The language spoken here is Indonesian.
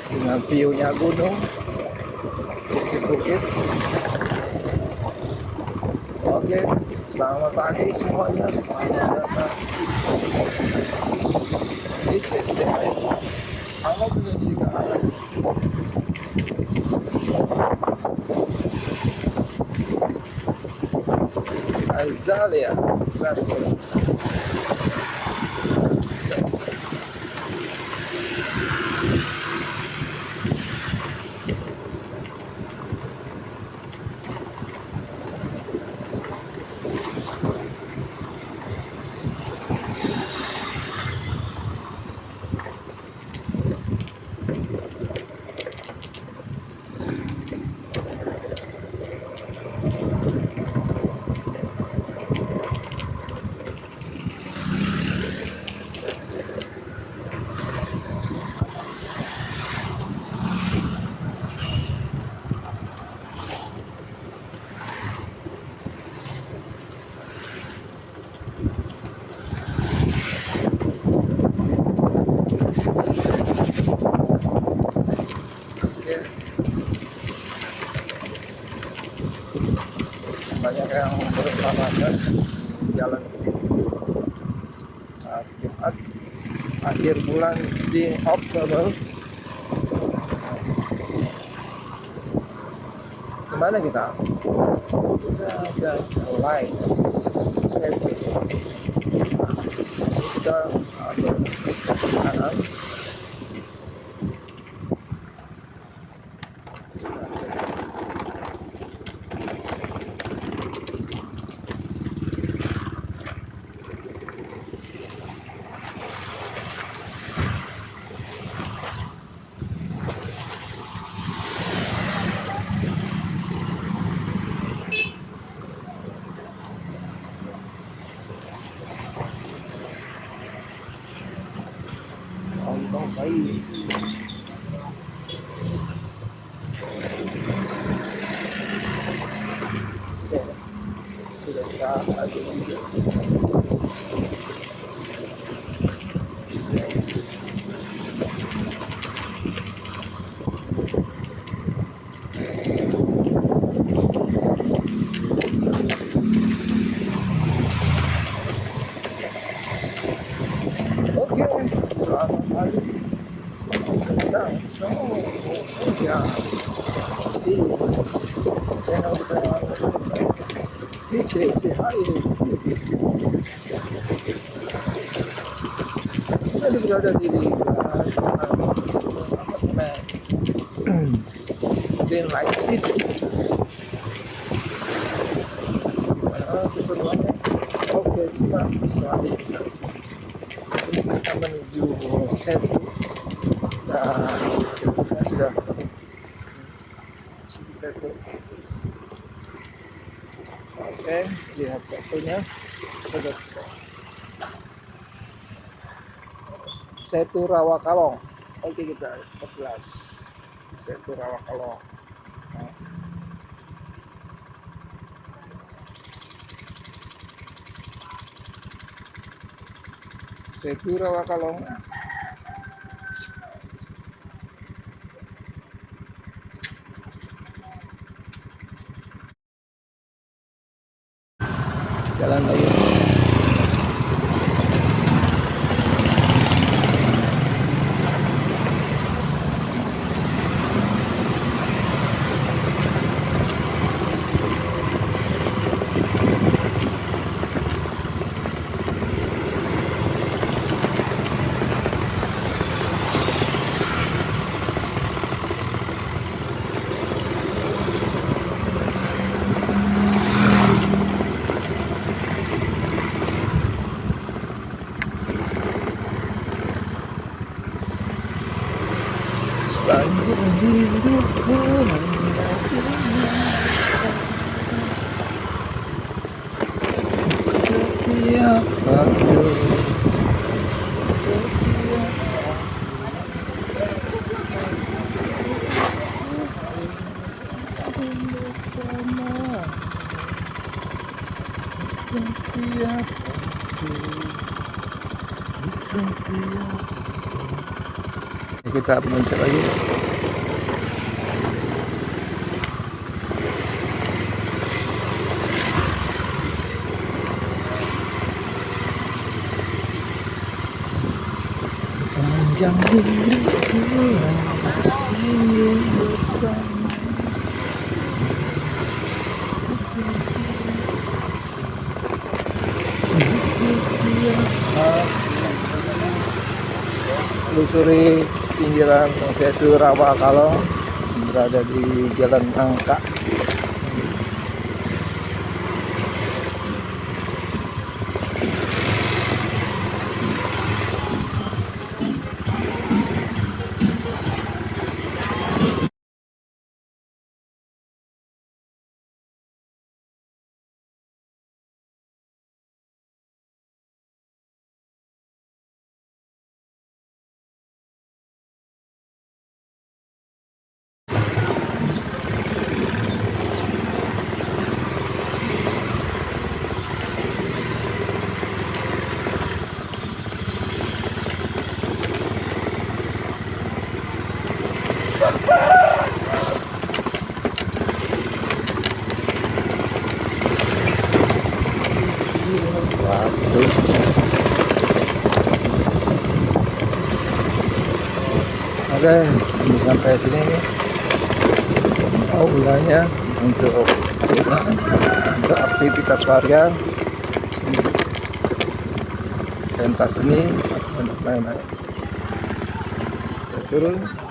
dengan view-nya gunung, bukit-bukit. Oke, selamat pagi semuanya, selamat datang di CTI. Salam menyaksikan Azalea Cluster. Banyak yang berolahraga di jalan sini. Jumat akhir bulan di Oktober. Kemana kita? Kita ke Lights City. Kita ambil kanan. Lontong sayur. Oke, sudah kita lagi video. Oke, selamat pagi. Selamat datang semua di channel saya di CCHI. Kita berada di apartemen Green Light City. Gimana keseruannya? Oke, siap. Selanjutnya kita menuju Setu. Nah, kita sudah di Setu. Oke, lihat Setunya. Setu Rawakalong. Oke, kita 14 Setu Rawakalong. Nah, Setu Rawakalong. Jalan lagi. Sepanjang hidupku hanya setiap waktu, setiap bersama, setiap waktu, setiap. Kita mencari lagi. Jangan berjuang ingin bersama. Telusuri pinggiran Setu Rawa Kalong, berada di Jalan Angka. Waduh. Oke, ini sampai sini aulanya untuk aktivitas warga. Pentas ini untuk main-main. Turun.